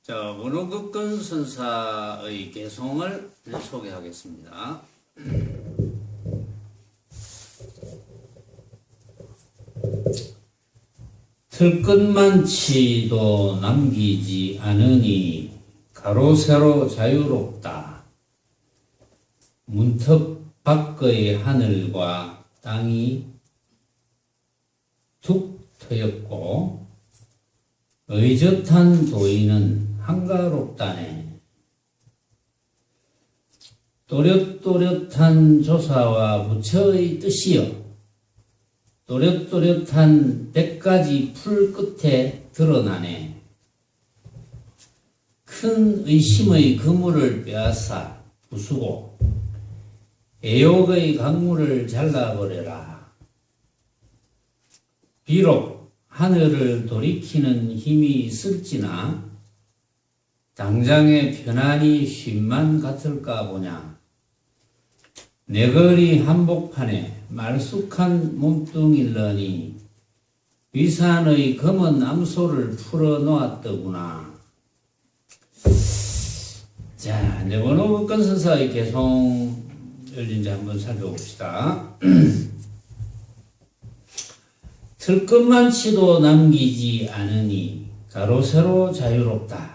자, 원호극근 선사의 개성을 소개하겠습니다. 틀끝만치도 남기지 않으니 가로세로 자유롭다. 문턱 밖의 하늘과 땅이 툭 트였고 의젓한 도인은 한가롭다네. 또렷또렷한 조사와 부처의 뜻이여 또렷또렷한 100가지 풀 끝에 드러나네. 큰 의심의 그물을 빼앗아 부수고 애욕의 강물을 잘라버려라. 비록 하늘을 돌이키는 힘이 있을지나 당장에 편안히 쉼만 같을까 보냐. 내거리 한복판에 말쑥한 몸뚱이려니 위산의 검은 암소를 풀어놓았더구나. 자, 이제 원호극근 선사의 개성을 이제 한번 살펴봅시다. 틀끝만치도 남기지 않으니 가로세로 자유롭다.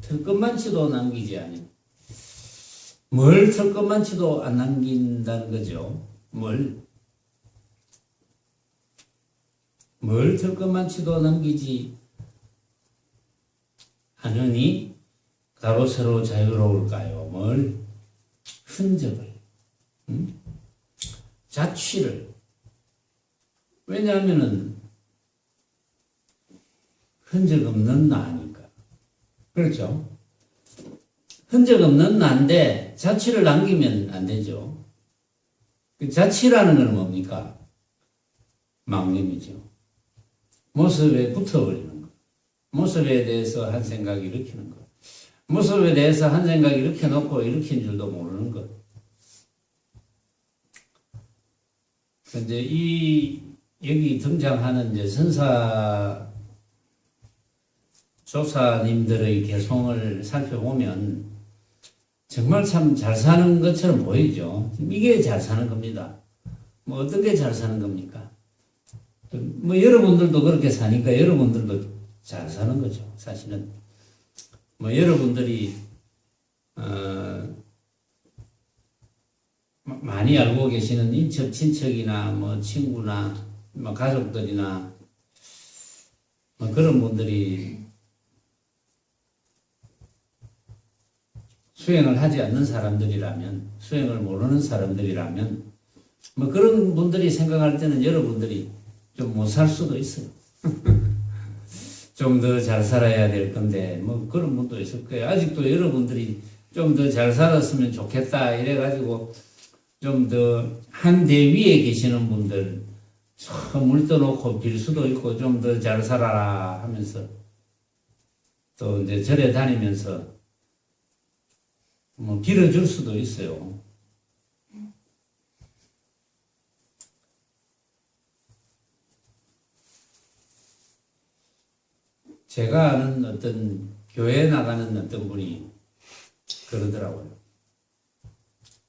틀끝만치도 남기지 않으니 뭘 틀끝만치도 안 남긴다는 거죠. 뭘 틀끝만치도 남기지 않으니 가로세로 자유로울까요? 뭘? 흔적을, 자취를. 왜냐하면은 흔적 없는 나니까. 그렇죠? 흔적 없는 나인데 자취를 남기면 안 되죠. 자취라는 건 뭡니까? 망념이죠. 모습에 붙어버리는 것. 모습에 대해서 한 생각이 일으키는 것. 모습에 대해서 한 생각이 이렇게 놓고 일으킨 줄도 모르는 것. 근데 여기 등장하는 이제 조사님들의 개성을 살펴보면 정말 참 잘 사는 것처럼 보이죠. 이게 잘 사는 겁니다. 뭐 어떤 게 잘 사는 겁니까? 뭐 여러분들도 그렇게 사니까 여러분들도 잘 사는 거죠. 사실은 뭐 여러분들이 많이 알고 계시는 인척 친척이나 뭐 친구나 뭐 가족들이나 뭐 그런 분들이 수행을 하지 않는 사람들이라면, 수행을 모르는 사람들이라면, 뭐 그런 분들이 생각할 때는 여러분들이 좀 못 살 수도 있어요. 좀 더 잘 살아야 될 건데, 뭐 그런 분도 있을 거예요. 아직도 여러분들이 좀 더 잘 살았으면 좋겠다, 이래가지고 좀 더 한 대 위에 계시는 분들, 물 떠놓고 빌 수도 있고, 좀 더 잘 살아라 하면서, 또 이제 절에 다니면서, 뭐 빌어줄 수도 있어요. 제가 아는 어떤 교회에 나가는 어떤 분이 그러더라고요.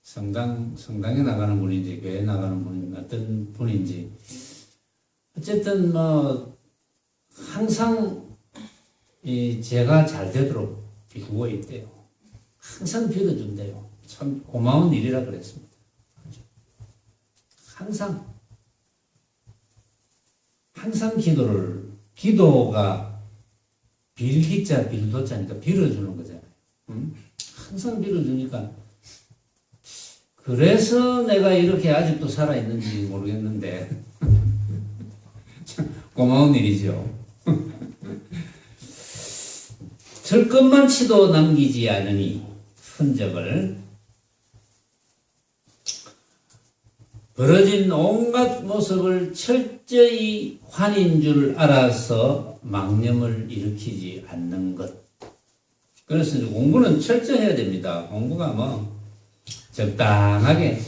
성당에 나가는 분인지 교회에 나가는 분인지 어떤 분인지 어쨌든 뭐 항상 제가 잘 되도록 빌고 있대요. 항상 빌어준대요. 참 고마운 일이라 그랬습니다. 항상 기도가 빌기자 빌도자니까 빌어주는 거잖아요. 항상 빌어주니까 그래서 내가 이렇게 아직도 살아있는지 모르겠는데 참 고마운 일이죠. 틀끝만치도 남기지 않으니 흔적을 벌어진 온갖 모습을 철저히 환인 줄 알아서 망념을 일으키지 않는 것. 그래서 공부는 철저해야 됩니다. 공부가 뭐 적당하게,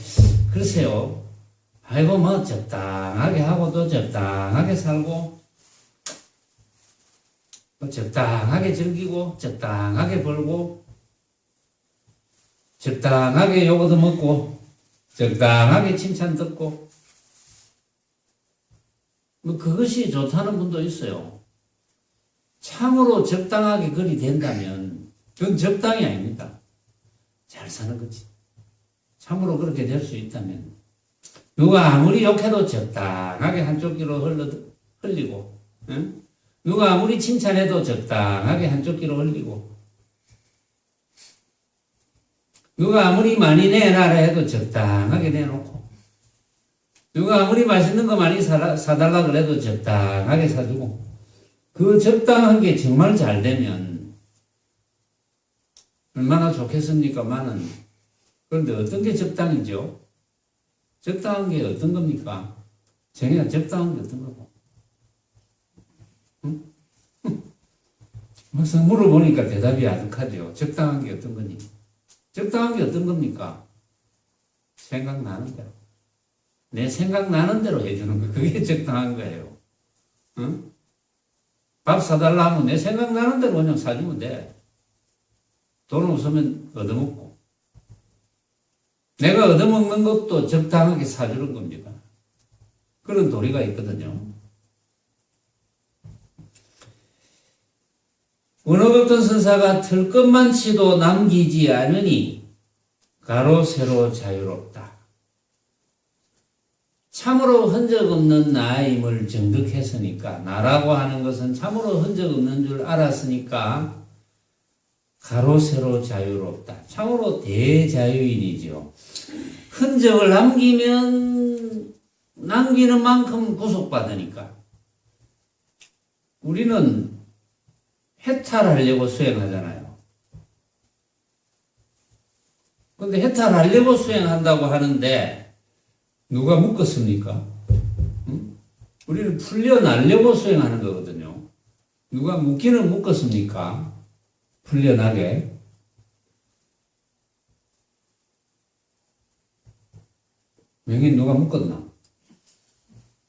글쎄요, 아이고 뭐 적당하게 하고 또 적당하게 살고 적당하게 즐기고, 적당하게 벌고, 적당하게 욕 얻어먹고, 적당하게 칭찬 듣고, 그것이 좋다는 분도 있어요. 참으로 적당하게 그리 된다면, 그건 적당이 아닙니다. 잘 사는 거지. 참으로 그렇게 될 수 있다면, 누가 아무리 욕해도 적당하게 한쪽 귀로 흘리고, 응? 누가 아무리 칭찬해도 적당하게 한쪽 귀로 흘리고, 누가 아무리 많이 내놔라 해도 적당하게 내놓고, 누가 아무리 맛있는 거 많이 사달라 그래도 적당하게 사주고, 그 적당한 게 정말 잘 되면 얼마나 좋겠습니까? 그런데 어떤 게 적당이죠? 적당한 게 어떤 겁니까? 정의가 적당한 게 어떤 거고? 응? 막상 물어보니까 대답이 아득하죠. 적당한 게 어떤 거니? 적당한 게 어떤 겁니까? 생각나는 대로. 내 생각나는 대로 해주는 거. 그게 적당한 거예요. 응? 밥 사달라 하면 내 생각나는 대로 그냥 사주면 돼. 돈 없으면 얻어먹고. 내가 얻어먹는 것도 적당하게 사주는 겁니다. 그런 도리가 있거든요. 원어급던 선사가 틀 것만 치도 남기지 않으니 가로 세로 자유롭다. 참으로 흔적 없는 나임을 정득했으니까, 나라고 하는 것은 참으로 흔적 없는 줄 알았으니까 가로 세로 자유롭다. 참으로 대자유인이죠. 흔적을 남기는 만큼 구속받으니까. 우리는 해탈하려고 수행하잖아요. 그런데 해탈하려고 수행한다고 하는데 누가 묶었습니까? 응? 우리는 풀려나려고 수행하는 거거든요. 누가 묶기는 묶었습니까? 풀려나게. 여기 누가 묶었나?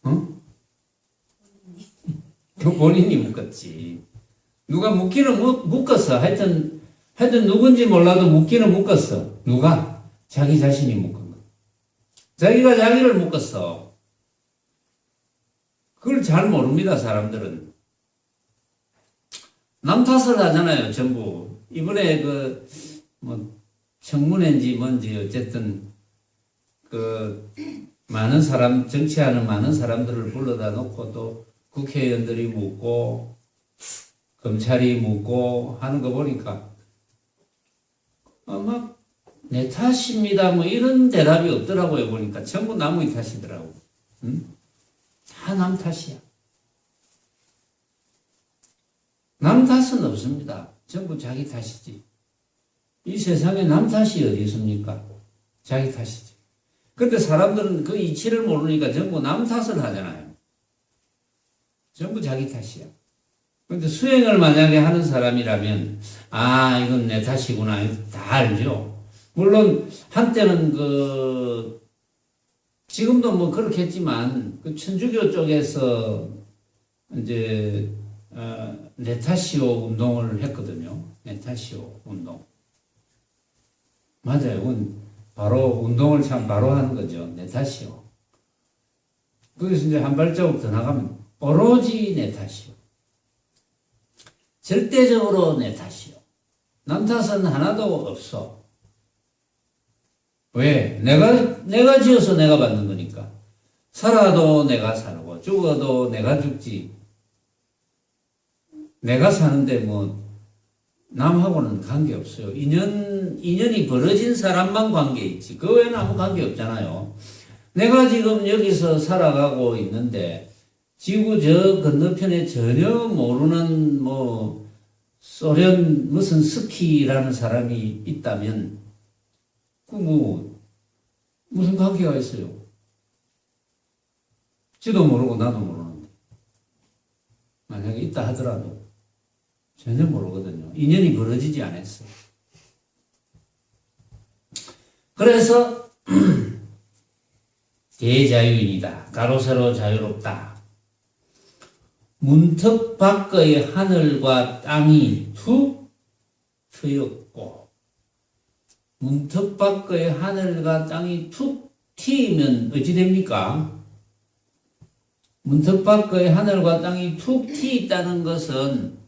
응? 그 본인이 묶었지. 누가 묶기는 묶었어. 하여튼 누군지 몰라도 묶기는 묶었어. 누가? 자기 자신이 묶은 거. 자기가 자기를 묶었어. 그걸 잘 모릅니다, 사람들은. 남 탓을 하잖아요, 전부. 이번에 청문회인지 뭔지 어쨌든, 많은 정치하는 많은 사람들을 불러다 놓고 또 국회의원들이 묻고, 검찰이 묻고 하는 거 보니까, 내 탓입니다. 이런 대답이 없더라고요, 보니까. 전부 남의 탓이더라고. 응? 다 남 탓이야. 남 탓은 없습니다. 전부 자기 탓이지. 이 세상에 남 탓이 어디 있습니까? 자기 탓이지. 근데 사람들은 그 이치를 모르니까 전부 남 탓을 하잖아요. 전부 자기 탓이야. 근데 수행을 만약에 하는 사람이라면, 이건 내 탓이구나. 다 알죠. 물론, 한때는 지금도 그렇겠지만, 천주교 쪽에서, 이제, 네타시오 운동을 했거든요. 네타시오 운동. 맞아요. 바로, 운동을 참 바로 하는 거죠. 네타시오. 거기서 이제 한 발자국 더 나가면, 오로지 네타시오. 절대적으로 내 탓이요. 남 탓은 하나도 없어. 왜? 내가 지어서 내가 받는 거니까. 살아도 내가 살고, 죽어도 내가 죽지. 내가 사는데 남하고는 관계없어요. 인연이 벌어진 사람만 관계 있지. 그 외에는 아무 관계 없잖아요. 내가 지금 여기서 살아가고 있는데, 지구 저 건너편에 전혀 모르는 소련 무슨 스키라는 사람이 있다면 무슨 관계가 있어요? 지도 모르고 나도 모르는데 만약에 있다 하더라도 전혀 모르거든요. 인연이 벌어지지 않았어. 그래서 대자유인이다. 가로 세로 자유롭다. 문턱 밖의 하늘과 땅이 툭 트였고, 문턱 밖의 하늘과 땅이 툭 트이면 어찌 됩니까? 문턱 밖의 하늘과 땅이 툭 트있다는 것은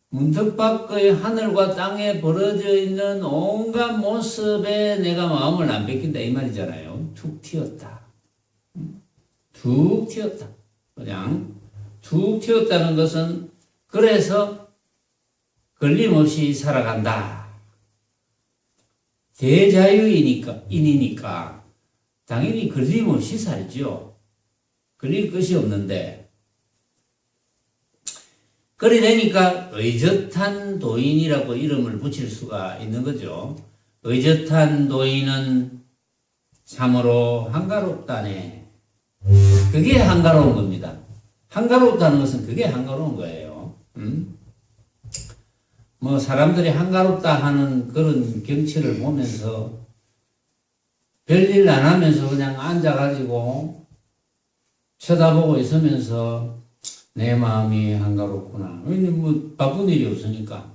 문턱 밖의 하늘과 땅에 벌어져 있는 온갖 모습에 내가 마음을 안 뺏긴다 이 말이잖아요. 툭 튀었다. 툭 튀었다. 그냥 툭 튀었다는 것은 그래서 걸림없이 살아간다. 대자유인이니까 당연히 걸림없이 살죠. 걸릴 것이 없는데 그래 되니까 의젓한 도인이라고 이름을 붙일 수가 있는 거죠. 의젓한 도인은 참으로 한가롭다네. 그게 한가로운 겁니다. 한가롭다는 것은 그게 한가로운 거예요. 뭐 사람들이 한가롭다 하는 그런 경치를 보면서 별일 안 하면서 그냥 앉아가지고 쳐다보고 있으면서 내 마음이 한가롭구나. 뭐 바쁜 일이 없으니까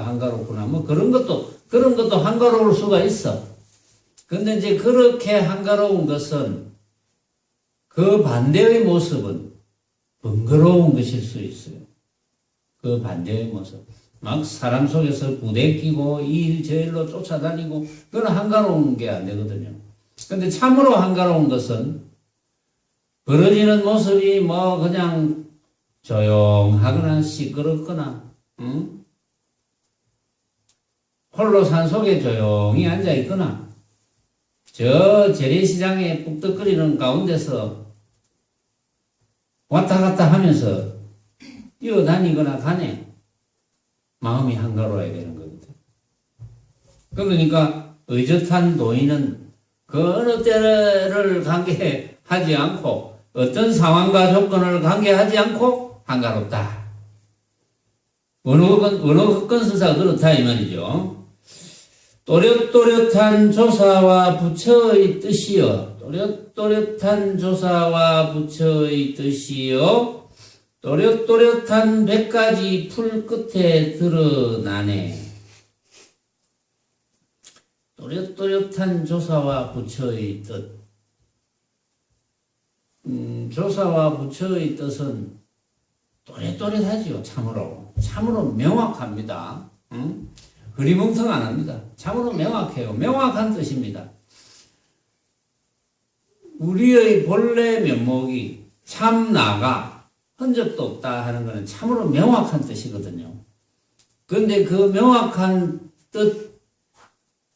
한가롭구나. 뭐 그런 것도 한가로울 수가 있어. 근데 이제 그렇게 한가로운 것은 그 반대의 모습은 번거로운 것일 수 있어요. 그 반대의 모습. 막 사람 속에서 부대끼고 이 일 저 일로 쫓아다니고 그건 한가로운 게 안 되거든요. 근데 참으로 한가로운 것은 벌어지는 모습이 뭐 그냥 조용하거나 시끄럽거나 홀로 산속에 조용히 앉아있거나 저 재래시장에 뚝뚝거리는 가운데서 왔다 갔다 하면서 뛰어다니거나 가네. 마음이 한가로워야 되는 거거든. 그러니까 의젓한 도인은 그 어느 때를 관계하지 않고 어떤 상황과 조건을 관계하지 않고 한가롭다. 원어급건서사가 그렇다 이 말이죠. 또렷또렷한 조사와 부처의 뜻이여 또렷또렷한 조사와 부처의 뜻이여 또렷또렷한 100가지 풀 끝에 드러나네. 또렷또렷한 조사와 부처의 뜻. 조사와 부처의 뜻은 또렷또렷하지요. 참으로 명확합니다. 흐리멍텅 안 합니다. 참으로 명확해요. 명확한 뜻입니다. 우리의 본래 면목이 참나가 흔적도 없다 하는 것은 참으로 명확한 뜻이거든요. 그런데 그 명확한 뜻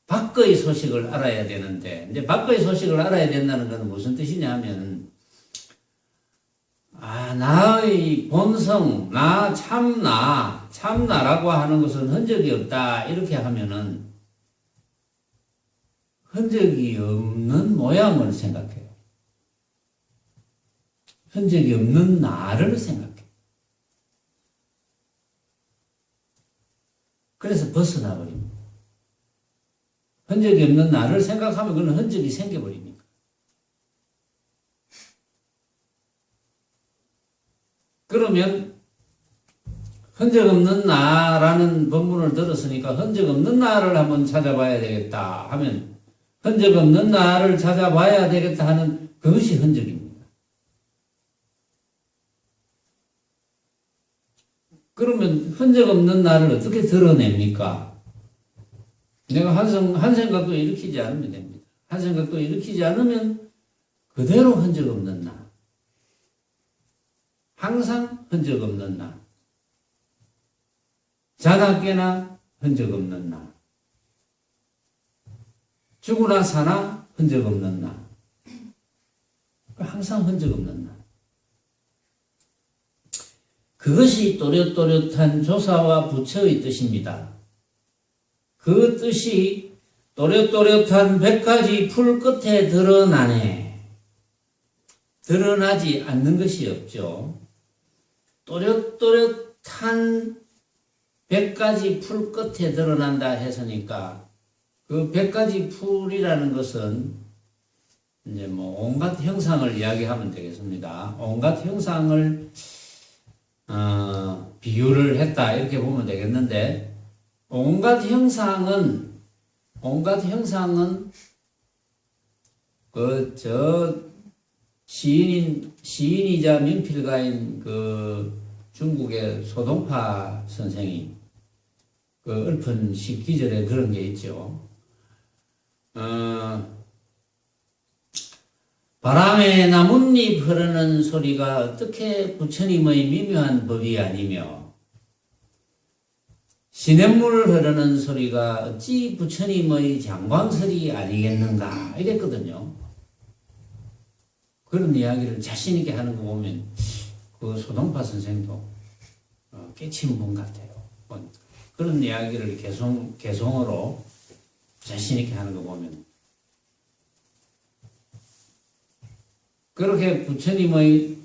밖의 소식을 알아야 되는데, 이제 밖의 소식을 알아야 된다는 것은 무슨 뜻이냐 하면, 나의 본성, 참나라고 하는 것은 흔적이 없다. 이렇게 하면은, 흔적이 없는 모양을 생각해요. 흔적이 없는 나를 생각해요. 그래서 벗어나 버립니다. 흔적이 없는 나를 생각하면 그는 흔적이 생겨버립니다. 그러면 흔적 없는 나라는 본문을 들었으니까 흔적 없는 나를 한번 찾아봐야 되겠다 하면 흔적 없는 나를 찾아봐야 되겠다 하는 그것이 흔적입니다. 그러면 흔적 없는 나를 어떻게 드러냅니까? 내가 한 생각도 일으키지 않으면 됩니다. 한 생각도 일으키지 않으면 그대로 흔적 없는 나. 항상 흔적 없는 나. 자나 깨나 흔적 없는 나. 죽으나 사나 흔적 없는 나. 항상 흔적 없는 나. 그것이 또렷또렷한 조사와 부처의 뜻입니다. 그 뜻이 또렷또렷한 100가지 풀 끝에 드러나네. 드러나지 않는 것이 없죠. 또렷또렷한 100가지 풀 끝에 드러난다 했으니까 그 100가지 풀이라는 것은 이제 뭐 온갖 형상을 이야기하면 되겠습니다. 온갖 형상을 비유를 했다 이렇게 보면 되겠는데, 온갖 형상은 시인이자 민필가인 중국의 소동파 선생이 읊은 시기절에 그런 게 있죠. 바람에 나뭇잎 흐르는 소리가 어떻게 부처님의 미묘한 법이 아니며, 시냇물 흐르는 소리가 어찌 부처님의 장광설이 아니겠는가 이랬거든요. 그런 이야기를 자신 있게 하는 거 보면 소동파 선생도 깨친 분 같아요. 그런 이야기를 개성으로 자신 있게 하는 거 보면, 그렇게 부처님의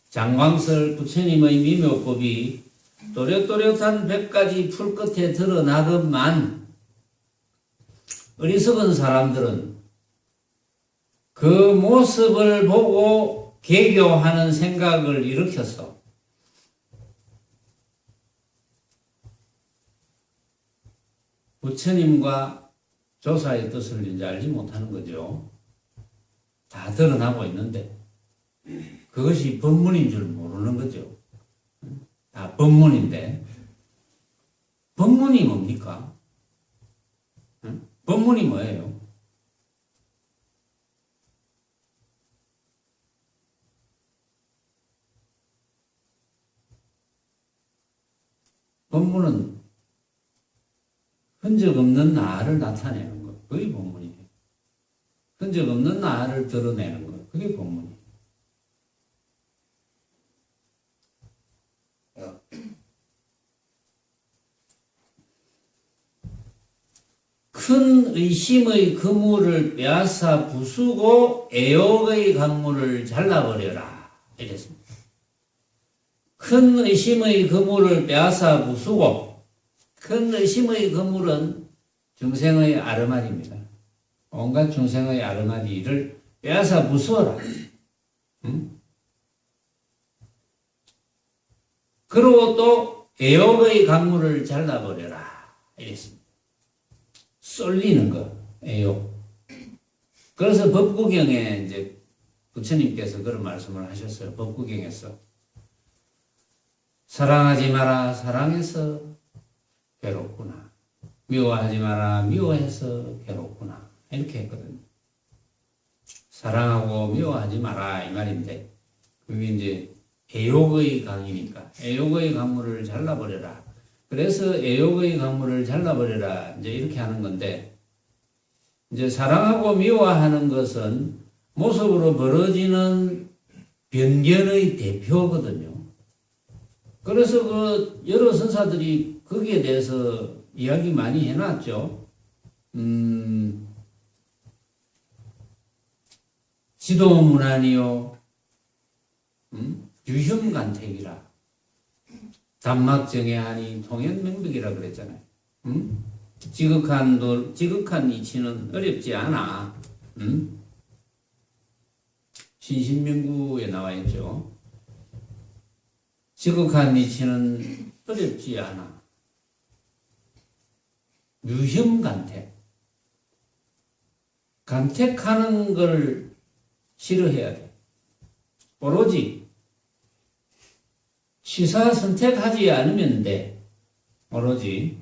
장광설, 부처님의 미묘법이 또렷또렷한 100가지 풀 끝에 드러나건만, 어리석은 사람들은 그 모습을 보고 개교하는 생각을 일으켜서 부처님과 조사의 뜻을 이제 알지 못하는 거죠. 다 드러나고 있는데 그것이 법문인 줄 모르는 거죠. 다 법문인데, 법문이 뭡니까? 법문이 뭐예요? 법문은 흔적 없는 나를 나타내는 것, 그게 법문이에요. 흔적 없는 나를 드러내는 것, 그게 법문이에요. 큰 의심의 그물을 빼앗아 부수고 애욕의 강물을 잘라버려라 이랬습니다. 큰 의심의 그물을 빼앗아 부수고, 큰 의심의 그물은 중생의 아르마리입니다. 온갖 중생의 아르마리를 빼앗아 부수어라. 그리고 또 애욕의 강물을 잘라버려라 이랬습니다. 쏠리는 거, 애욕. 그래서 법구경에 이제 부처님께서 그런 말씀을 하셨어요. 법구경에서 사랑하지 마라, 사랑해서 괴롭구나. 미워하지 마라, 미워해서 괴롭구나. 이렇게 했거든요. 사랑하고 미워하지 마라 이 말인데, 그게 이제 애욕의 강이니까 애욕의 강물을 잘라버려라. 그래서 애욕의 강물을 잘라버려라 이제 이렇게 하는 건데, 이제 사랑하고 미워하는 것은 모습으로 벌어지는 변견의 대표거든요. 그래서 여러 선사들이 거기에 대해서 이야기 많이 해놨죠. 지도문안이요, 유혐간택이라, 단막정해하니 통연명백이라 그랬잖아요. 지극한 이치는 어렵지 않아. 신신명구에 나와 있죠. 지극한 이치는 어렵지 않아. 유혐간택. 간택하는 걸 싫어해야 돼. 오로지 취사 선택하지 않으면 돼. 오로지.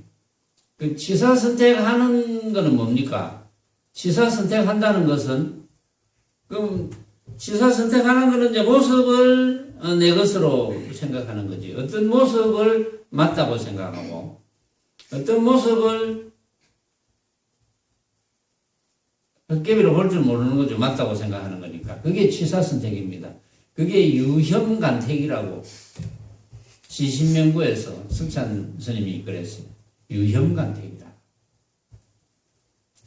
그 취사 선택하는 거는 뭡니까? 취사 선택한다는 것은, 그럼 취사 선택하는 거는 이제 모습을 내 것으로 생각하는 거지. 어떤 모습을 맞다고 생각하고, 어떤 모습을 헛개비로 볼 줄 모르는 거죠. 맞다고 생각하는 거니까. 그게 취사 선택입니다. 그게 유혐간택이라고 시신명구에서 석찬 스님이 그랬어요. 유혐간택이다.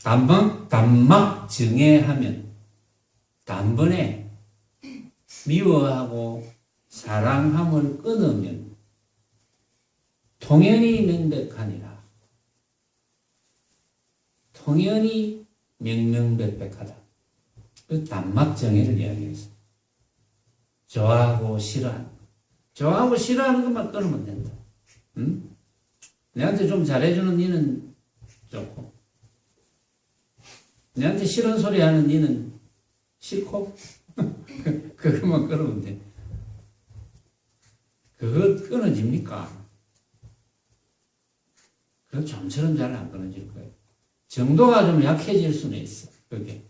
단막 정해하면, 단번에 미워하고 사랑함을 끊으면 통연히 명백하니라. 통연히 명명백백하다. 그 단막 정해를 이야기했어요. 좋아하고 싫어하는 거. 좋아하고 싫어하는 것만 끊으면 된다. 응? 내한테 좀 잘해주는 니는 좋고, 내한테 싫은 소리 하는 니는 싫고, 그것만 끊으면 돼. 그거 끊어집니까? 그거 좀처럼 잘 안 끊어질 거예요. 정도가 좀 약해질 수는 있어, 그게.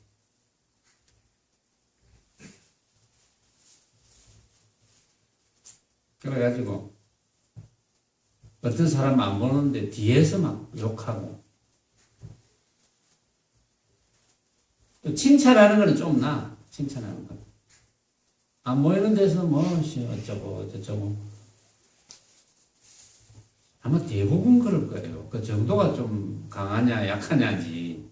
그래가지고, 어떤 사람 안 보는데 뒤에서 막 욕하고, 또 칭찬하는 거는 좀 나, 칭찬하는 거. 안 보이는 데서 뭐, 어쩌고, 저쩌고. 아마 대부분 그럴 거예요. 그 정도가 좀 강하냐, 약하냐지.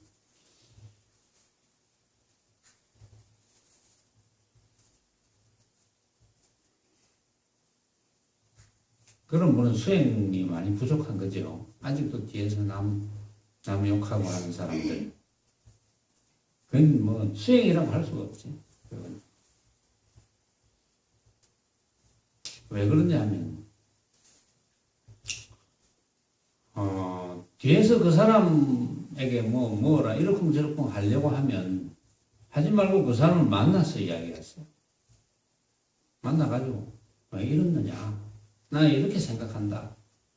그런 분은 수행이 많이 부족한 거죠. 아직도 뒤에서 남 욕하고 하는 사람들. 그건 뭐 수행이라고 할 수가 없지. 그건. 왜 그러냐 하면, 뒤에서 그 사람에게 뭐라 이러쿵저러쿵 하려고 하면 하지 말고 그 사람을 만나서 이야기했어. 만나가지고 왜 이러느냐. 나 이렇게 생각한다.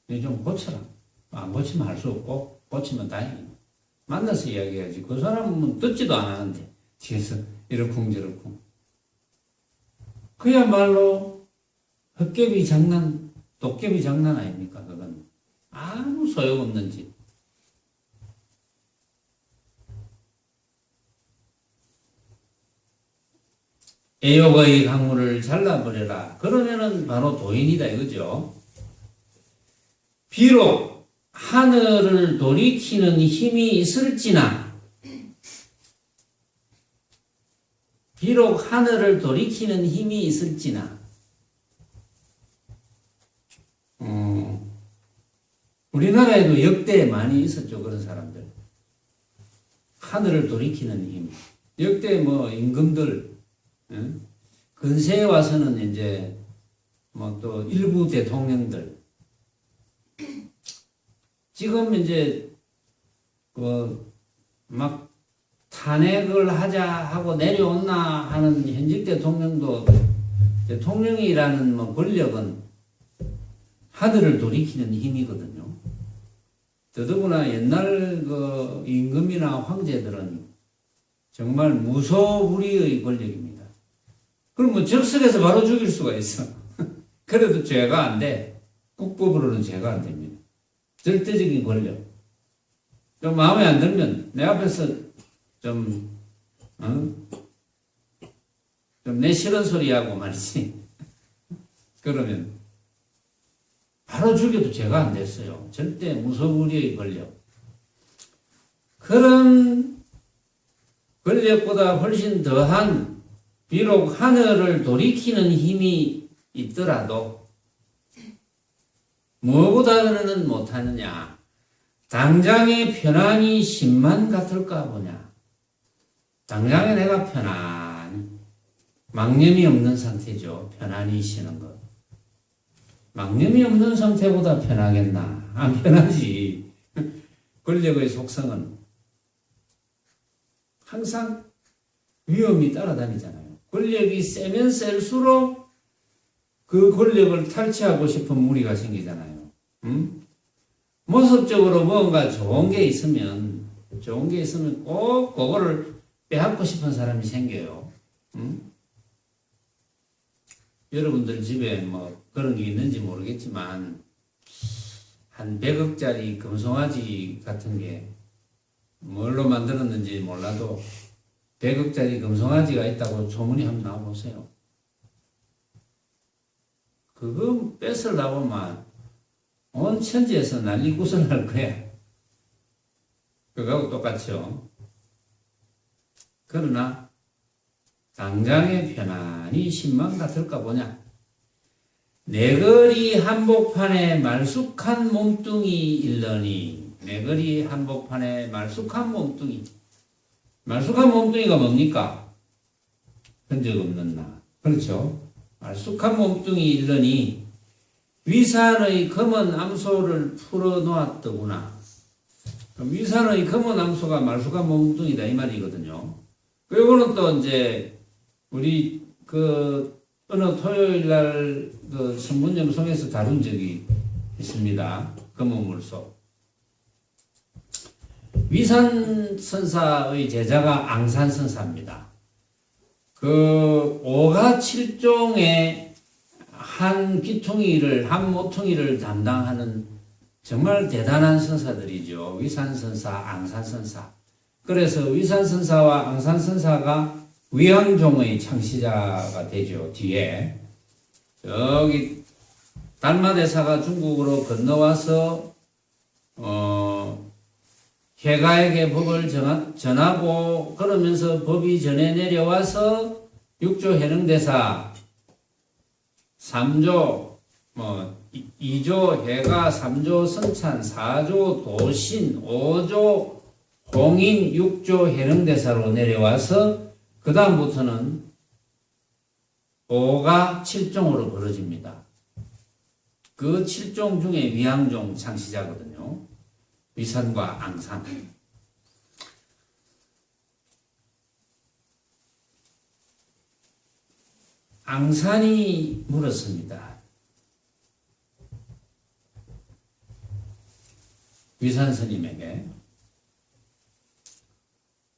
좀 고쳐라. 안 고치면 할 수 없고 고치면 다행이야. 만나서 이야기해야지. 그 사람은 듣지도 안 하는데 뒤에서 이러쿵저러쿵. 그야말로 헛개비 장난, 도깨비 장난 아닙니까? 그건 아무 소용없는 짓. 애욕의 강물을 잘라버려라. 그러면은 바로 도인이다 이거죠. 비록 하늘을 돌이키는 힘이 있을지나, 비록 하늘을 돌이키는 힘이 있을지나, 우리나라에도 역대 많이 있었죠. 그런 사람들. 하늘을 돌이키는 힘. 역대 뭐 임금들, 근세에 와서는 이제 뭐 또 일부 대통령들 지금 이제 그 막 탄핵을 하자 하고 내려온나 하는 현직 대통령도 대통령이라는 뭐 권력은 하늘을 돌이키는 힘이거든요. 더더구나 옛날 그 임금이나 황제들은 정말 무소불위의 권력입니다. 그럼 뭐 적석에서 바로 죽일 수가 있어. 그래도 죄가 안 돼. 국법으로는 죄가 안 됩니다. 절대적인 권력. 좀 마음에 안 들면 내 앞에서 좀 내 싫은 소리하고 말이지. 그러면 바로 죽여도 죄가 안 됐어요. 절대 무소불위의 권력. 그런 권력보다 훨씬 더한 비록 하늘을 돌이키는 힘이 있더라도 무엇보다는 못하느냐. 당장의 편안이 심만 같을까 보냐. 당장에 내가 편안히 망념이 없는 상태죠. 편안히 쉬는 것. 망념이 없는 상태보다 편하겠나? 안 편하지. 권력의 속성은 항상 위험이 따라다니잖아요. 권력이 세면 셀수록 그 권력을 탈취하고 싶은 무리가 생기잖아요. 모습적으로 뭔가 좋은 게 있으면 꼭 그거를 빼앗고 싶은 사람이 생겨요. 여러분들 집에 뭐 그런 게 있는지 모르겠지만 한 100억짜리 금송아지 같은 게 뭘로 만들었는지 몰라도 100억짜리 금송아지가 있다고 소문이 한번 나와보세요. 그거 뺏으려고만 온 천지에서 난리구슬 할 거야. 그거하고 똑같죠. 그러나 당장에 편안히 신만 같을까 보냐. 내거리 한복판에 말쑥한 몸뚱이 일러니. 내거리 한복판에 말쑥한 몸뚱이. 말쑥한 몸뚱이가 뭡니까? 흔적 없는 나. 그렇죠. 말쑥한 몸뚱이 일러니 위산의 검은 암소를 풀어놓았더구나. 위산의 검은 암소가 말수가 몽둥이다 이 말이거든요. 이거는 또 이제 우리 어느 토요일 날그 선문점송에서 다룬 적이 있습니다. 검은 물소. 위산선사의 제자가 앙산선사입니다. 그 5가 7종의 한 귀퉁이를, 한 모퉁이를 담당하는 정말 대단한 선사들이죠. 위산선사, 앙산선사. 그래서 위산선사와 앙산선사가 위양종의 창시자가 되죠. 뒤에. 여기 달마대사가 중국으로 건너와서 해가에게 법을 전하고 그러면서 법이 전해 내려와서 6조 해능대사 3조 2조 해가 3조 선찬 4조 도신 5조 홍인 6조 해능대사로 내려와서 그 다음부터는 5가 7종으로 벌어집니다. 그 7종 중에 위양종 창시자거든요. 위산과 앙산. 앙산이 물었습니다. 위산 스님에게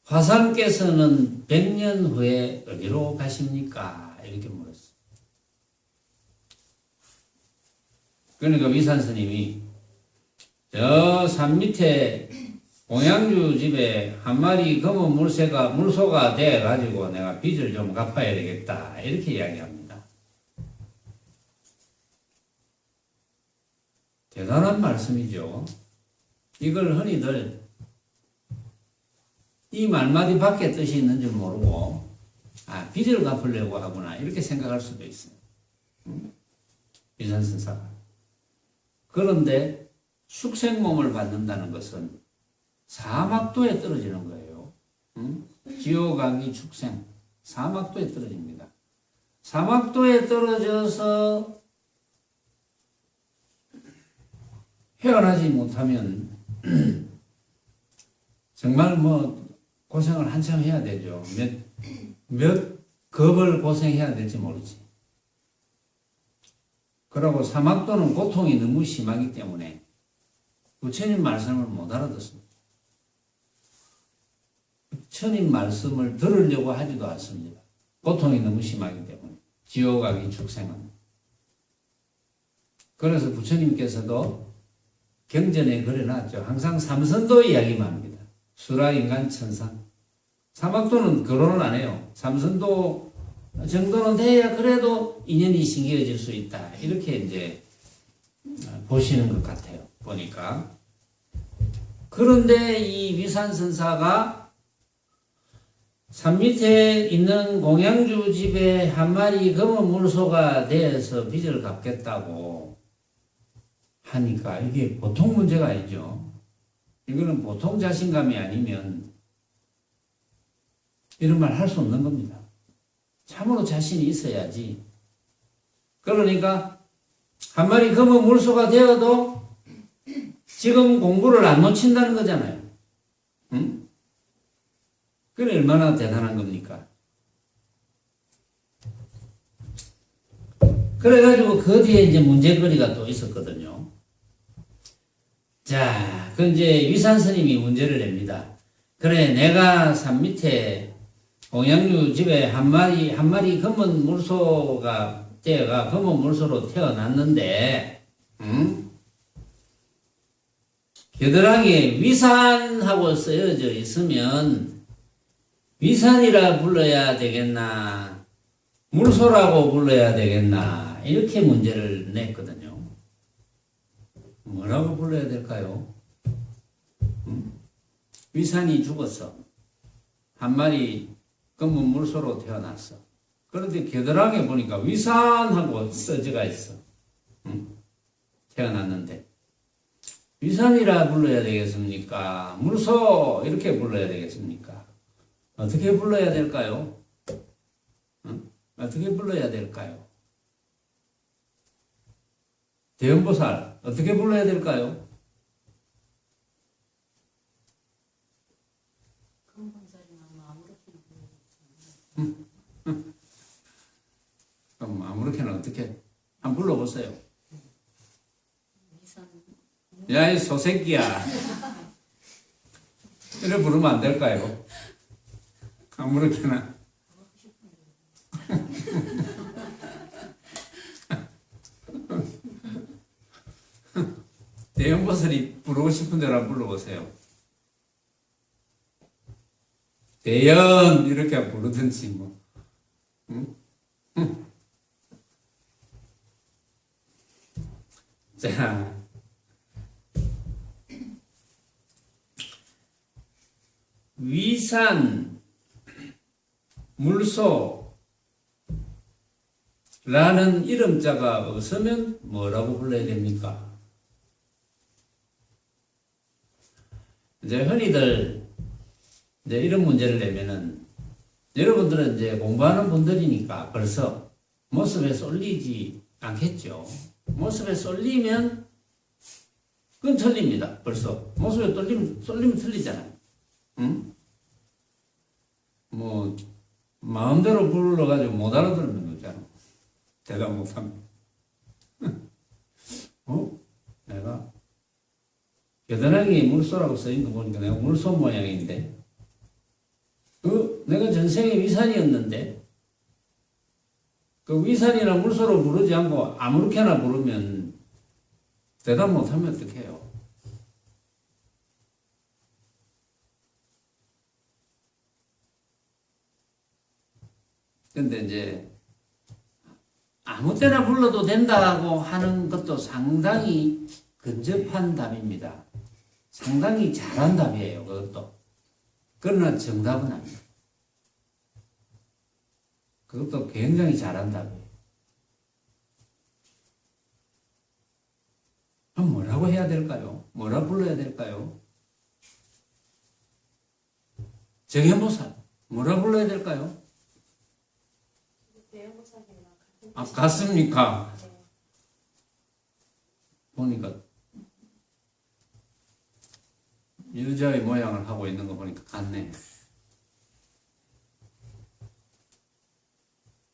화상께서는 100년 후에 어디로 가십니까? 이렇게 물었어요. 그러니까 위산 스님이 저 산 밑에 공양주 집에 한 마리 검은 물소가 돼가지고 내가 빚을 좀 갚아야 되겠다. 이렇게 이야기합니다. 대단한 말씀이죠. 이걸 흔히들 이 말마디 밖에 뜻이 있는 줄 모르고 빚을 갚으려고 하구나 이렇게 생각할 수도 있어요. 위산선사가. 그런데 축생몸을 받는다는 것은 사막도에 떨어지는 거예요. 지옥아기 축생 사막도에 떨어집니다. 사막도에 떨어져서 헤어나지 못하면 정말 고생을 한참 해야 되죠. 몇 겁을 고생해야 될지 모르지. 그러고 사막도는 고통이 너무 심하기 때문에 부처님 말씀을 못 알아듣습니다. 부처님 말씀을 들으려고 하지도 않습니다. 고통이 너무 심하기 때문에. 지옥아기 축생은. 그래서 부처님께서도 경전에 그려놨죠. 항상 삼선도 이야기만 합니다. 수라, 인간, 천상. 사막도는 결혼을 안 해요. 삼선도 정도는 돼야 그래도 인연이 신기해질 수 있다. 이렇게 이제 보시는 것 같아요. 보니까. 그런데 이 위산선사가 산 밑에 있는 공양주 집에 한 마리 검은 물소가 되어서 빚을 갚겠다고 하니까 이게 보통 문제가 아니죠. 이거는 보통 자신감이 아니면 이런 말 할 수 없는 겁니다. 참으로 자신이 있어야지. 그러니까 한 마리 검은 물소가 되어도 지금 공부를 안 놓친다는 거잖아요. 응? 그게 얼마나 대단한 겁니까? 그래가지고 그 뒤에 이제 문제거리가 또 있었거든요. 자, 그 이제 위산 스님이 문제를 냅니다. 그래, 내가 산 밑에 공양주 집에 한 마리 검은 물소가 되어가 검은 물소로 태어났는데, 응? 겨드랑이에 위산하고 쓰여져 있으면 위산이라 불러야 되겠나, 물소라고 불러야 되겠나, 이렇게 문제를 냈거든요. 뭐라고 불러야 될까요? 위산이 죽었어. 한 마리 검은 물소로 태어났어. 그런데 겨드랑이에 보니까 위산하고 써져가 있어. 태어났는데. 위산이라 불러야 되겠습니까? 물소 이렇게 불러야 되겠습니까? 어떻게 불러야 될까요? 어떻게 불러야 될까요? 대연보살 어떻게 불러야 될까요? 그럼 아무렇게나 어떻게 한번 불러보세요. 야, 이 소새끼야. 이래 부르면 안 될까요? 아무렇게나. 대연보살이 부르고 싶은 대로 한번 불러보세요. 대연 이렇게 부르든지 뭐. 응? 자, 위산, 물소 라는 이름자가 없으면 뭐라고 불러야 됩니까? 이제 흔히들 이제 이런 문제를 내면은 여러분들은 이제 공부하는 분들이니까 벌써 모습에 쏠리지 않겠죠. 모습에 쏠리면 그건 틀립니다. 벌써 모습에 쏠리면 틀리잖아요. 응? 뭐 마음대로 불러가지고 못 알아들으면 거잖아. 대답 못하면. 내가 겨드랑이에 물소라고 써있는 거 보니까 내가 물소 모양인데 내가 전생에 위산이었는데 그 위산이나 물소로 부르지 않고 아무렇게나 부르면 대답 못하면 어떡해요? 근데 이제 아무 때나 불러도 된다고 하는 것도 상당히 근접한 답입니다. 상당히 잘한 답이에요, 그것도. 그러나 정답은 아닙니다. 그것도 굉장히 잘한 답이에요. 그럼 뭐라고 해야 될까요? 뭐라 불러야 될까요? 정현보살, 뭐라 불러야 될까요? 아, 같습니까? 보니까 여자의 모양을 하고 있는 거 보니까 같네.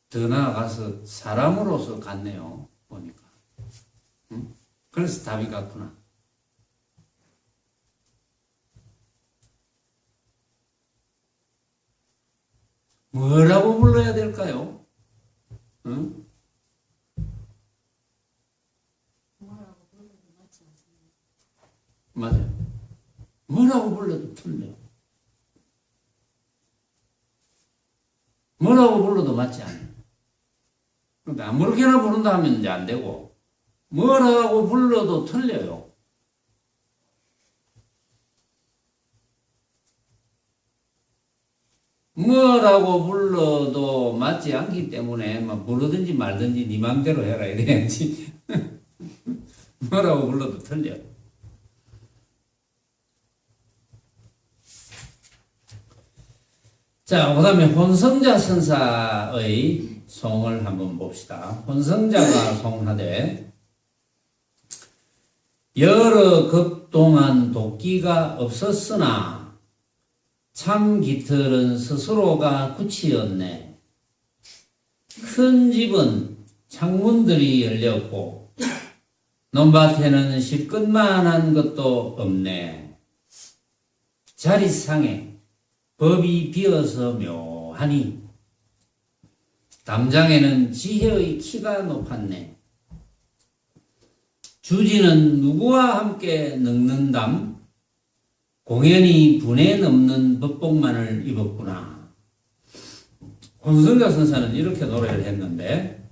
더 나아가서 사람으로서 같네요. 보니까. 응? 그래서 답이 같구나. 뭐라고 불러야 될까요? 응? 맞아요. 뭐라고 불러도 틀려. 뭐라고 불러도 맞지 않아요. 그런데 아무렇게나 부른다 하면 이제 안 되고, 뭐라고 불러도 틀려요. 뭐라고 불러도 맞지 않기 때문에 뭐 부르든지 말든지 네 맘대로 해라 이래야지. 뭐라고 불러도 틀려. 자, 그 다음에 혼성자 선사의 송을 한번 봅시다. 혼성자가 송하되 여러 급동안 도끼가 없었으나 참 깃털은 스스로가 굳히었네. 큰 집은 창문들이 열렸고 논밭에는 실끝만한 것도 없네. 자리상에 법이 비어서 묘하니 담장에는 지혜의 키가 높았네. 주지는 누구와 함께 늙는담? 공연히 분에 넘는 법복만을 입었구나. 혼성자 선사는 이렇게 노래를 했는데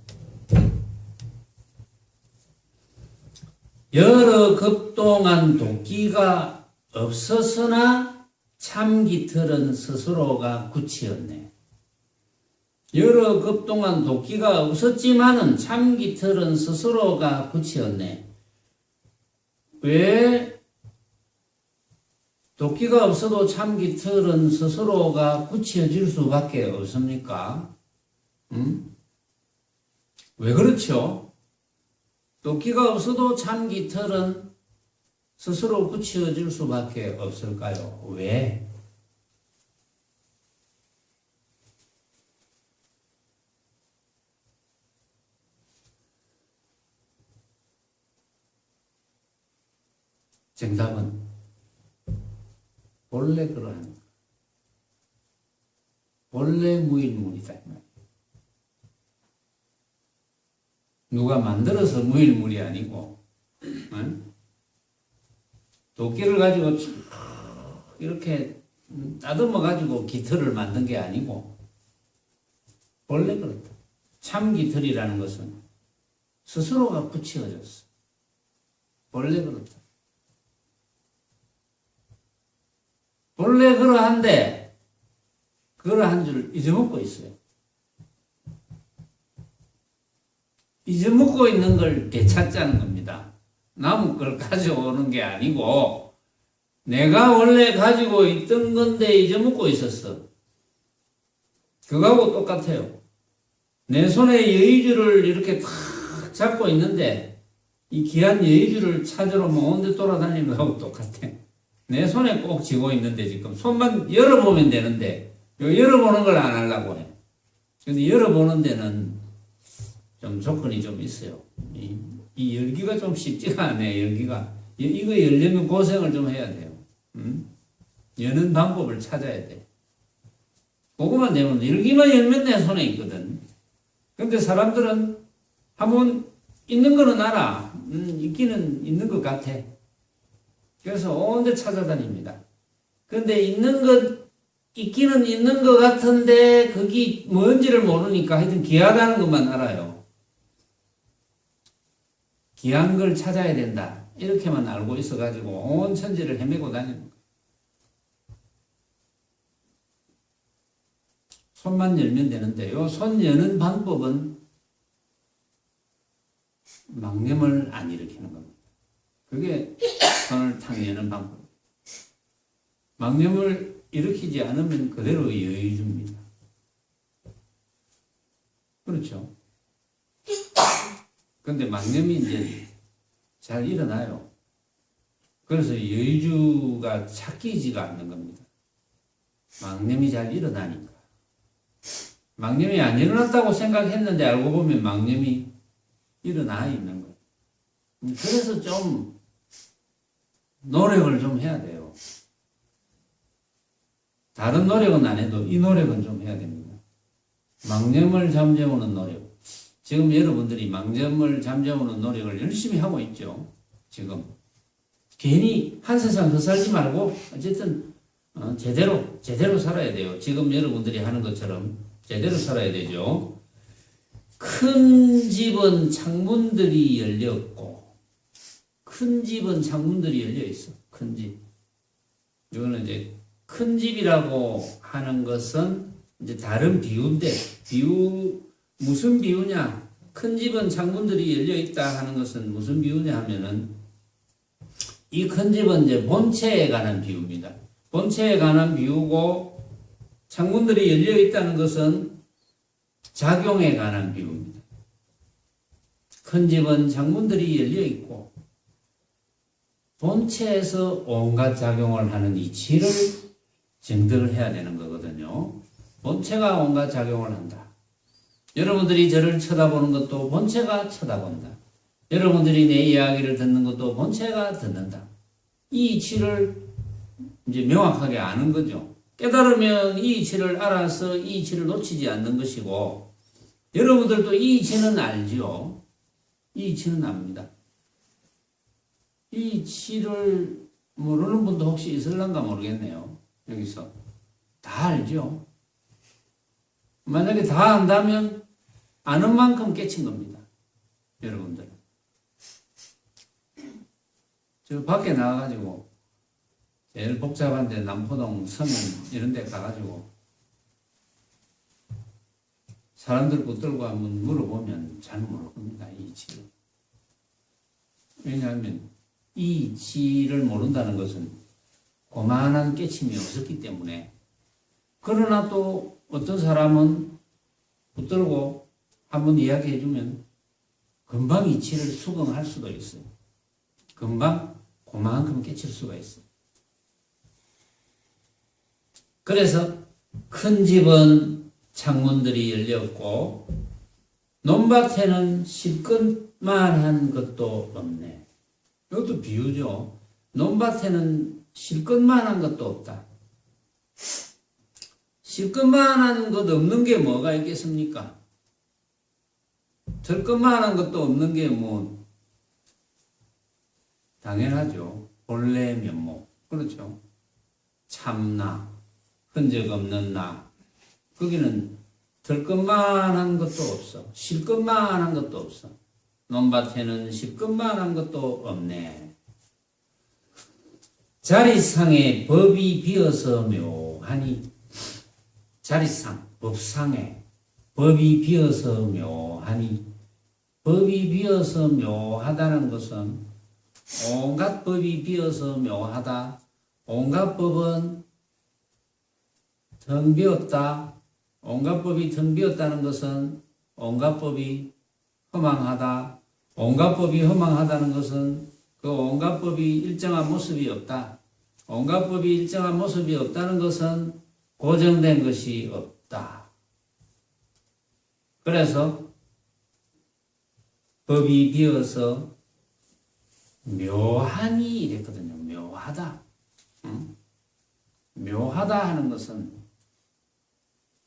여러 급동안 도끼가 없었으나 참 깃털은 스스로가 굳히었네. 여러 급동안 도끼가 없었지만은 참 깃털은 스스로가 굳히었네. 왜 도끼가 없어도 참 깃털은 스스로가 굳혀질 수밖에 없습니까? 왜 그렇죠? 도끼가 없어도 참 깃털은 스스로 붙여질 수밖에 없을까요? 왜? 정답은 본래 그러한 본래 무일물이다. 누가 만들어서 무일물이 아니고, 응? 도끼를 가지고 이렇게 따듬어 가지고 깃털을 만든 게 아니고 본래 그렇다. 참 깃털이라는 것은 스스로가 붙여졌어. 본래 그렇다. 본래 그러한데 그러한 줄 잊어먹고 있어요. 잊어먹고 있는 걸 되찾자는 겁니다. 남의 걸 가져오는 게 아니고 내가 원래 가지고 있던 건데 잊어먹고 있었어. 그거하고 똑같아요. 내 손에 여의주를 이렇게 탁 잡고 있는데 이 귀한 여의주를 찾으러 먼 데 돌아다니는 거하고 똑같아. 내 손에 꼭 쥐고 있는데 지금 손만 열어보면 되는데 열어보는 걸 안 하려고 해. 근데 열어보는 데는 좀 조건이 좀 있어요. 이 열기가 좀 쉽지가 않아요. 열기가 이거 열려면 고생을 좀 해야 돼요. 여는 방법을 찾아야 돼. 그거만 되면 열기만 열면 내 손에 있거든. 근데 사람들은 한번 있는 거는 알아. 있기는 있는 것 같아. 그래서 온데 찾아다닙니다. 근데 있기는 있는 것 같은데 그게 뭔지를 모르니까 하여튼 귀하다는 것만 알아요. 귀한 걸 찾아야 된다. 이렇게만 알고 있어가지고 온 천지를 헤매고 다니는 거예요. 손만 열면 되는데 요 손 여는 방법은 망념을 안 일으키는 겁니다. 그게 손을 탁 여는 방법. 망념을 일으키지 않으면 그대로 여의줍니다. 그렇죠? 근데 망념이 이제 잘 일어나요. 그래서 여의주가 찾기지가 않는 겁니다. 망념이 잘 일어나니까. 망념이 안 일어났다고 생각했는데 알고 보면 망념이 일어나 있는 거예요. 그래서 좀 노력을 좀 해야 돼요. 다른 노력은 안 해도 이 노력은 좀 해야 됩니다. 망념을 잠재우는 노력. 지금 여러분들이 망념을 잠재우는 노력을 열심히 하고 있죠. 지금 괜히 한 세상 더 살지 말고 어쨌든 제대로 살아야 돼요. 지금 여러분들이 하는 것처럼 제대로 살아야 되죠. 큰 집은 창문들이 열렸고 큰 집은 창문들이 열려 있어. 큰 집. 이거는 이제 큰 집이라고 하는 것은 이제 다른 비유인데 무슨 비유냐? 큰 집은 창문들이 열려 있다 하는 것은 무슨 비유냐 하면은 이 큰 집은 이제 본체에 관한 비유입니다. 본체에 관한 비유고 창문들이 열려 있다는 것은 작용에 관한 비유입니다. 큰 집은 창문들이 열려 있고 본체에서 온갖 작용을 하는 이치를 증득을 해야 되는 거거든요. 본체가 온갖 작용을 한다. 여러분들이 저를 쳐다보는 것도 본체가 쳐다본다. 여러분들이 내 이야기를 듣는 것도 본체가 듣는다. 이 이치를 이제 명확하게 아는 거죠. 깨달으면 이 이치를 알아서 이 이치를 놓치지 않는 것이고 여러분들도 이 이치는 알죠. 이 이치는 압니다. 이 이치를 모르는 분도 혹시 있을런가 모르겠네요. 여기서 다 알죠. 만약에 다 안다면 아는 만큼 깨친 겁니다. 여러분들. 저 밖에 나가가지고 제일 복잡한 데 남포동 서면 이런 데 가가지고 사람들 붙들고 한번 물어보면 잘 모를 겁니다. 이 이치를. 왜냐하면 이 이치를 모른다는 것은 고만한 깨침이 없었기 때문에. 그러나 또 어떤 사람은 붙들고 한번 이야기해주면 금방 이치를 수긍할 수도 있어요. 금방 그만큼 깨칠 수가 있어요. 그래서 큰 집은 창문들이 열렸고 논밭에는 실끝만한 것도 없네. 이것도 비유죠. 논밭에는 실끝만한 것도 없다. 실끝만한 것 없는 게 뭐가 있겠습니까? 들것만한 것도 없는 게 뭐 당연하죠. 본래 면목. 그렇죠. 참나, 흔적 없는 나. 거기는 들것만한 것도 없어. 실것만한 것도 없어. 논밭에는 실것만한 것도 없네. 자리상에 법이 비어서 묘하니. 자리상, 법상에 법이 비어서 묘하니. 법이 비어서 묘하다는 것은 온갖 법이 비어서 묘하다. 온갖 법은 텅 비었다. 온갖 법이 텅 비었다는 것은 온갖 법이 허망하다. 온갖 법이 허망하다는 것은 그 온갖 법이 일정한 모습이 없다. 온갖 법이 일정한 모습이 없다는 것은 고정된 것이 없다. 그래서 법이 비어서 묘하니 이랬거든요. 묘하다. 응? 묘하다 하는 것은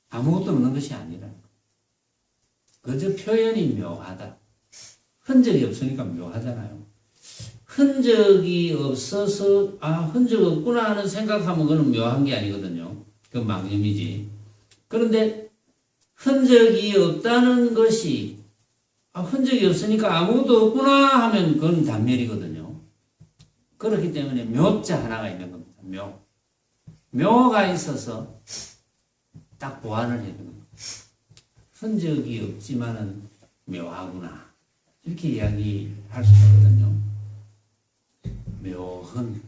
아무것도 없는 것이 아니라 그저 표현이 묘하다. 흔적이 없으니까 묘하잖아요. 흔적이 없어서 흔적 없구나 하는 생각하면 그건 묘한 게 아니거든요. 그건 망념이지. 그런데 흔적이 없다는 것이 흔적이 없으니까 아무것도 없구나 하면 그건 단멸이거든요. 그렇기 때문에 묘자 하나가 있는 겁니다. 묘. 묘가 있어서 딱 보완을 해주는 겁니다. 흔적이 없지만은 묘하구나. 이렇게 이야기할 수 있거든요. 묘한,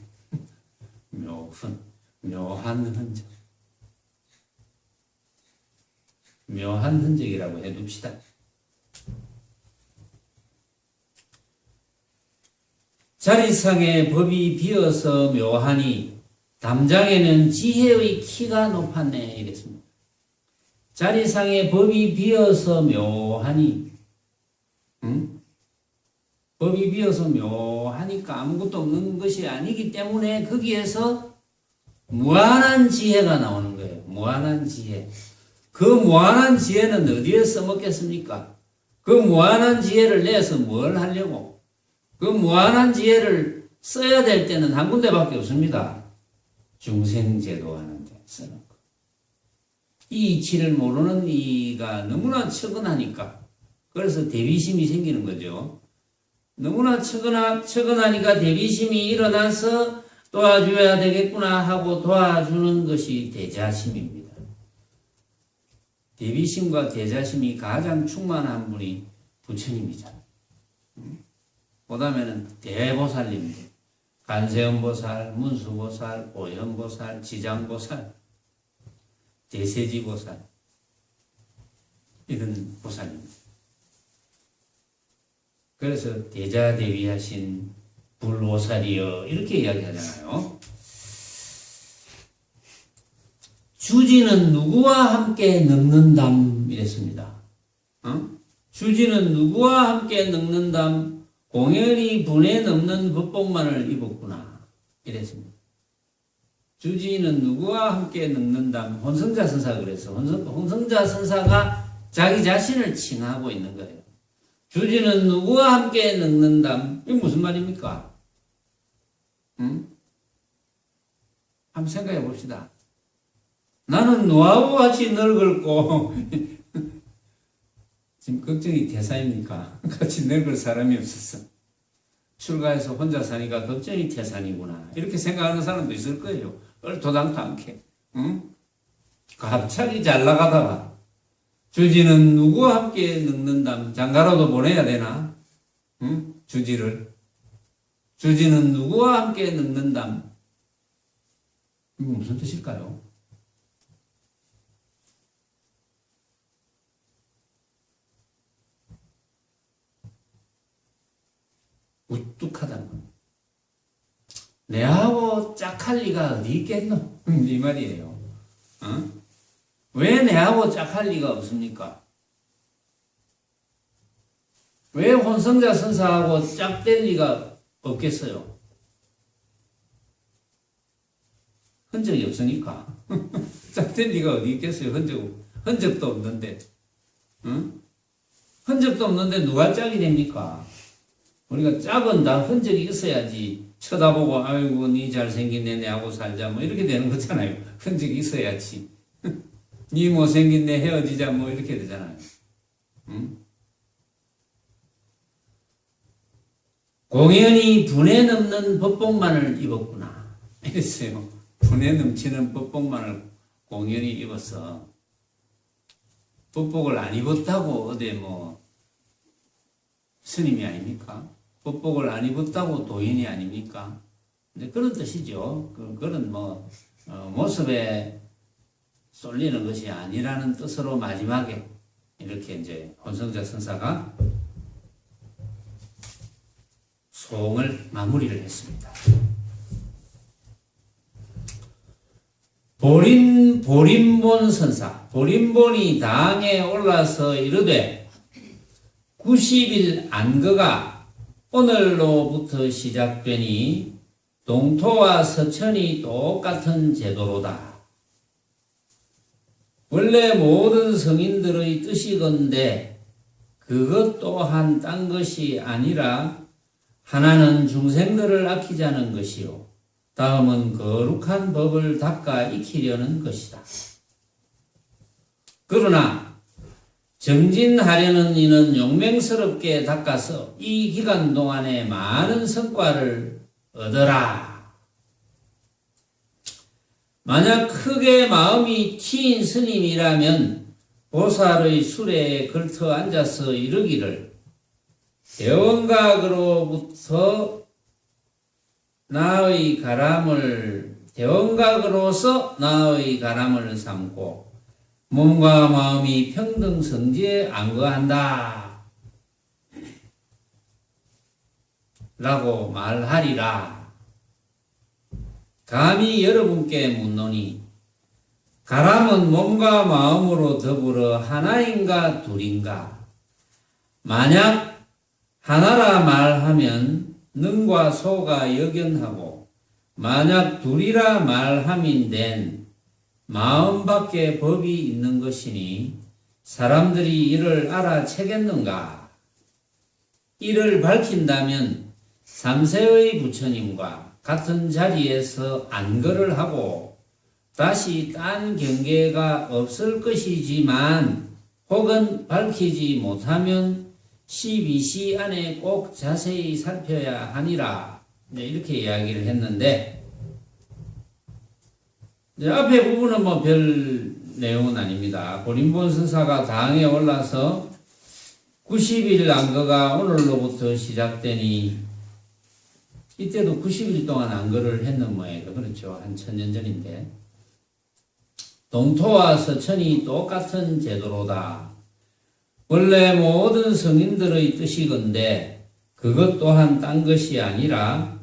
묘한 흔적. 묘한 흔적이라고 해둡시다. 자리상에 법이 비어서 묘하니 담장에는 지혜의 키가 높았네 이랬습니다. 자리상에 법이 비어서 묘하니 법이 비어서 묘하니까 아무것도 없는 것이 아니기 때문에 거기에서 무한한 지혜가 나오는 거예요. 무한한 지혜. 그 무한한 지혜는 어디에 써먹겠습니까? 그 무한한 지혜를 내서 뭘 하려고? 그 무한한 지혜를 써야 될 때는 한 군데밖에 없습니다. 중생제도 하는데 써놓고. 이 이치를 모르는 이가 너무나 척은하니까 그래서 대비심이 생기는 거죠. 너무나 척은하니까 대비심이 일어나서 도와줘야 되겠구나 하고 도와주는 것이 대자심입니다. 대비심과 대자심이 가장 충만한 분이 부처님이잖아요. 그 다음에는 대보살님들, 간세음보살, 문수보살, 오현보살, 지장보살, 대세지보살, 이런 보살입니다. 그래서 대자대비하신 불보살이여 이렇게 이야기하잖아요. 주지는 누구와 함께 늙는담 이랬습니다. 주지는 누구와 함께 늙는담 공연히 분에 넘는 법복만을 입었구나 이랬습니다. 주지는 누구와 함께 늙는담 혼성자 선사가 그래서 혼성자 선사가 자기 자신을 칭하고 있는 거예요. 주지는 누구와 함께 늙는담 이게 무슨 말입니까? 한번 생각해 봅시다. 나는 너하고 같이 늙을고 지금 걱정이 태산입니까? 같이 늙을 사람이 없었어. 출가해서 혼자 사니까 걱정이 태산이구나. 이렇게 생각하는 사람도 있을 거예요. 얼토당토 않게. 갑자기 잘 나가다가 주지는 누구와 함께 늙는담 장가로도 보내야 되나? 주지를. 주지는 누구와 함께 늙는담. 이거 무슨 뜻일까요? 우뚝하다는 겁니다. 내하고 짝할 리가 어디 있겠노? 이 말이에요. 어? 왜 내하고 짝할 리가 없습니까? 왜 혼성자 선사하고 짝될 리가 없겠어요? 흔적이 없으니까. 짝될 리가 어디 있겠어요? 흔적도 없는데. 응? 흔적도 없는데 누가 짝이 됩니까? 우리가 짝은 다 흔적이 있어야지. 쳐다보고 아이고 니 잘생긴 애 내하고 살자 뭐 이렇게 되는 거잖아요. 흔적이 있어야지. 니 못생긴 애 헤어지자 뭐 이렇게 되잖아요. 응? 공연히 분에 넘는 법복만을 입었구나. 이랬어요. 분에 넘치는 법복만을 공연히 입었어. 법복을 안 입었다고 어디 뭐 스님이 아닙니까? 법복을 안 입었다고 도인이 아닙니까? 근데 그런 뜻이죠. 그런 모습에 쏠리는 것이 아니라는 뜻으로 마지막에 이렇게 이제 혼성자 선사가 소홍을 마무리를 했습니다. 보림본 선사, 보림본이 당에 올라서 이르되 90일 안거가 오늘로부터 시작되니 동토와 서천이 똑같은 제도로다. 원래 모든 성인들의 뜻이건대 그것 또한 딴 것이 아니라 하나는 중생들을 아끼자는 것이요. 다음은 거룩한 법을 닦아 익히려는 것이다. 그러나 정진하려는 이는 용맹스럽게 닦아서 이 기간 동안에 많은 성과를 얻어라. 만약 크게 마음이 튀인 스님이라면 보살의 수레에 걸터 앉아서 이르기를 대원각으로서 나의 가람을 삼고 몸과 마음이 평등성지에 안거한다 라고 말하리라. 감히 여러분께 묻노니 가람은 몸과 마음으로 더불어 하나인가 둘인가? 만약 하나라 말하면 능과 소가 역연하고 만약 둘이라 말함인된 마음밖에 법이 있는 것이니 사람들이 이를 알아채겠는가? 이를 밝힌다면 삼세의 부처님과 같은 자리에서 안거를 하고 다시 딴 경계가 없을 것이지만 혹은 밝히지 못하면 12시 안에 꼭 자세히 살펴야 하니라. 이렇게 이야기를 했는데 이제 앞에 부분은 뭐 별 내용은 아닙니다. 보림본 선사가 당에 올라서 90일 안거가 오늘로부터 시작되니 이때도 90일 동안 안거를 했는 모양이죠. 그렇죠. 한 1000년 전인데 동토와 서천이 똑같은 제도로다. 원래 모든 성인들의 뜻이건대 그것 또한 딴 것이 아니라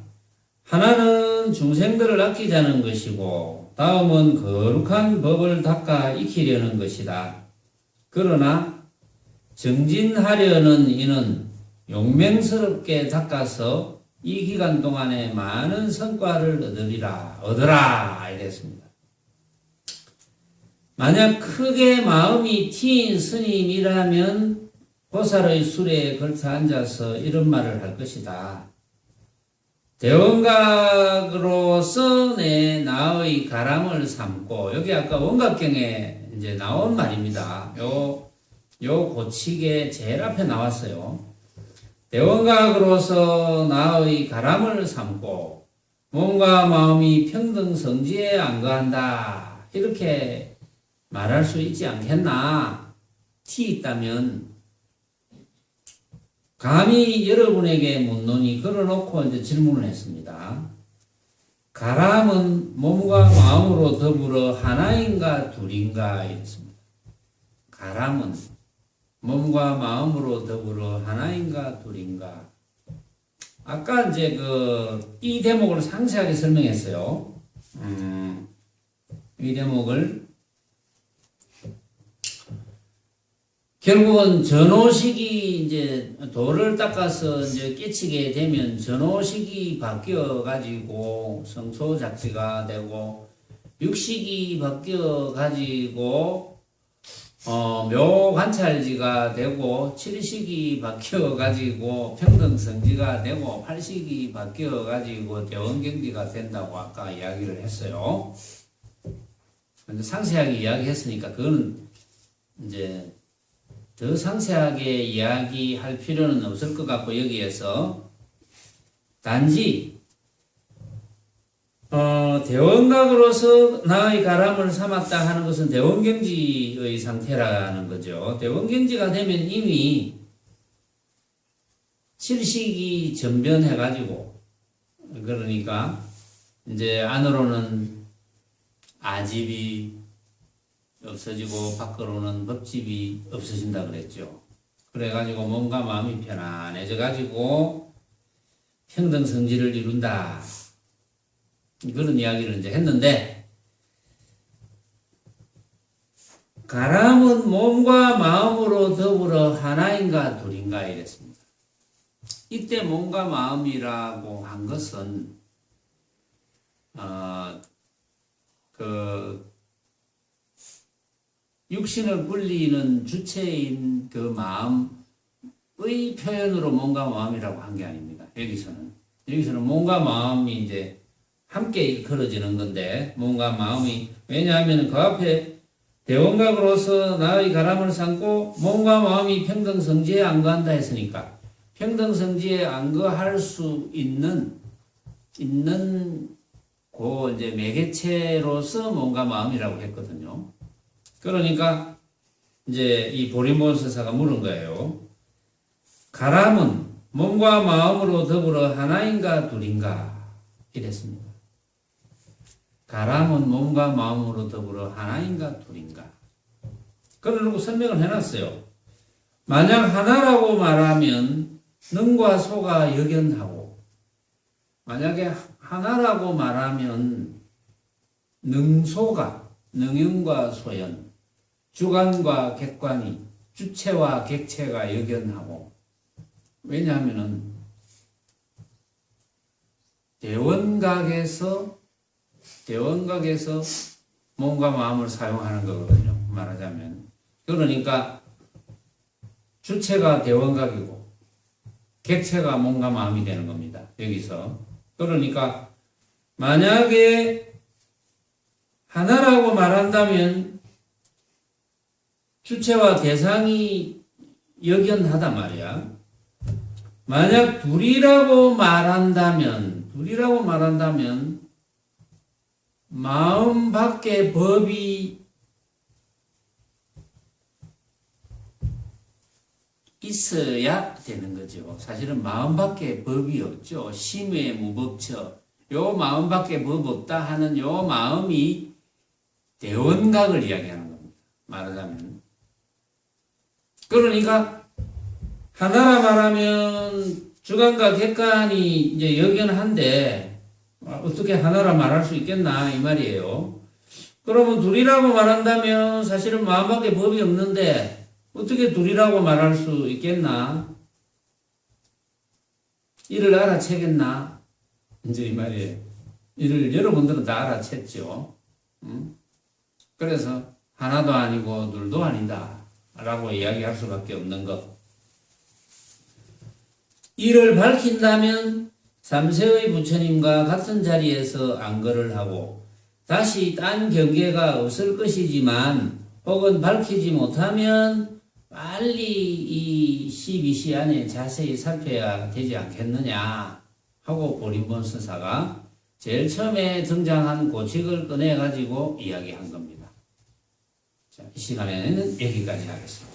하나는 중생들을 아끼자는 것이고 다음은 거룩한 법을 닦아 익히려는 것이다. 그러나 정진하려는 이는 용맹스럽게 닦아서 이 기간 동안에 많은 성과를 얻으라 이랬습니다. 만약 크게 마음이 튀인 스님이라면 보살의 수레에 걸터 앉아서 이런 말을 할 것이다. 대원각으로서 내 나의 가람을 삼고, 여기 아까 원각경에 이제 나온 말입니다. 요 고치게 제일 앞에 나왔어요. 대원각으로서 나의 가람을 삼고 몸과 마음이 평등성지에 안거한다. 이렇게 말할 수 있지 않겠나? 티 있다면 감히 여러분에게 묻노니 걸어놓고 이제 질문을 했습니다. 가람은 몸과 마음으로 더불어 하나인가 둘인가 이랬습니다. 가람은 몸과 마음으로 더불어 하나인가 둘인가. 아까 이제 이 대목을 상세하게 설명했어요. 이 대목을 결국은 전호식이 이제 돌을 닦아서 이제 깨치게 되면 전호식이 바뀌어 가지고 성소작지가 되고, 육식이 바뀌어 가지고 묘관찰지가 되고, 칠식이 바뀌어 가지고 평등성지가 되고, 팔식이 바뀌어 가지고 대원경지가 된다고 아까 이야기를 했어요. 상세하게 이야기했으니까 그거는 이제 더 상세하게 이야기할 필요는 없을 것 같고, 여기에서 단지 대원각으로서 나의 가람을 삼았다 하는 것은 대원경지의 상태라는 거죠. 대원경지가 되면 이미 칠식이 전변해가지고, 그러니까 이제 안으로는 아집이 없어지고 밖으로는 법집이 없어진다 그랬죠. 그래가지고 몸과 마음이 편안해져가지고 평등성지를 이룬다, 그런 이야기를 이제 했는데, 가람은 몸과 마음으로 더불어 하나인가 둘인가 이랬습니다. 이때 몸과 마음이라고 한 것은 육신을 굴리는 주체인 그 마음의 표현으로 몸과 마음이라고 한 게 아닙니다. 여기서는 몸과 마음이 이제 함께 일컬어지는 건데, 몸과 마음이, 왜냐하면 그 앞에 대원각으로서 나의 가람을 삼고 몸과 마음이 평등성지에 안거한다 했으니까, 평등성지에 안거할 수 있는 그 이제 매개체로서 몸과 마음이라고 했거든요. 그러니까 이제 이 보리몬서사가 물은 거예요. 가람은 몸과 마음으로 더불어 하나인가 둘인가 이랬습니다. 가람은 몸과 마음으로 더불어 하나인가 둘인가. 그러고 설명을 해놨어요. 만약 하나라고 말하면 능과 소가 역연하고, 만약에 하나라고 말하면 능소가, 능연과 소연, 주관과 객관이, 주체와 객체가 역연하고, 왜냐하면은 대원각에서 몸과 마음을 사용하는 거거든요, 말하자면. 그러니까 주체가 대원각이고 객체가 몸과 마음이 되는 겁니다, 여기서. 그러니까 만약에 하나라고 말한다면 주체와 대상이 역연하다 말이야. 만약 둘이라고 말한다면 마음 밖에 법이 있어야 되는 거죠. 사실은 마음 밖에 법이 없죠. 심외 무법처. 요 마음 밖에 법 없다 하는 요 마음이 대원각을 이야기하는 겁니다, 말하자면. 그러니까 하나라 말하면 주관과 객관이 이제 역연한데, 어떻게 하나라 말할 수 있겠나 이 말이에요. 그러면 둘이라고 말한다면 사실은 마음 밖에 법이 없는데 어떻게 둘이라고 말할 수 있겠나? 이를 알아채겠나? 이제 이 말이에요. 이를 여러분들은 다 알아챘죠. 그래서 하나도 아니고 둘도 아니다 라고 이야기할 수밖에 없는 것. 이를 밝힌다면 삼세의 부처님과 같은 자리에서 안거를 하고 다시 딴 경계가 없을 것이지만, 혹은 밝히지 못하면 빨리 이 12시 안에 자세히 살펴야 되지 않겠느냐 하고 보림본서사가 제일 처음에 등장한 고칙을 꺼내가지고 이야기한 겁니다. 자, 이 시간에는 여기까지 하겠습니다.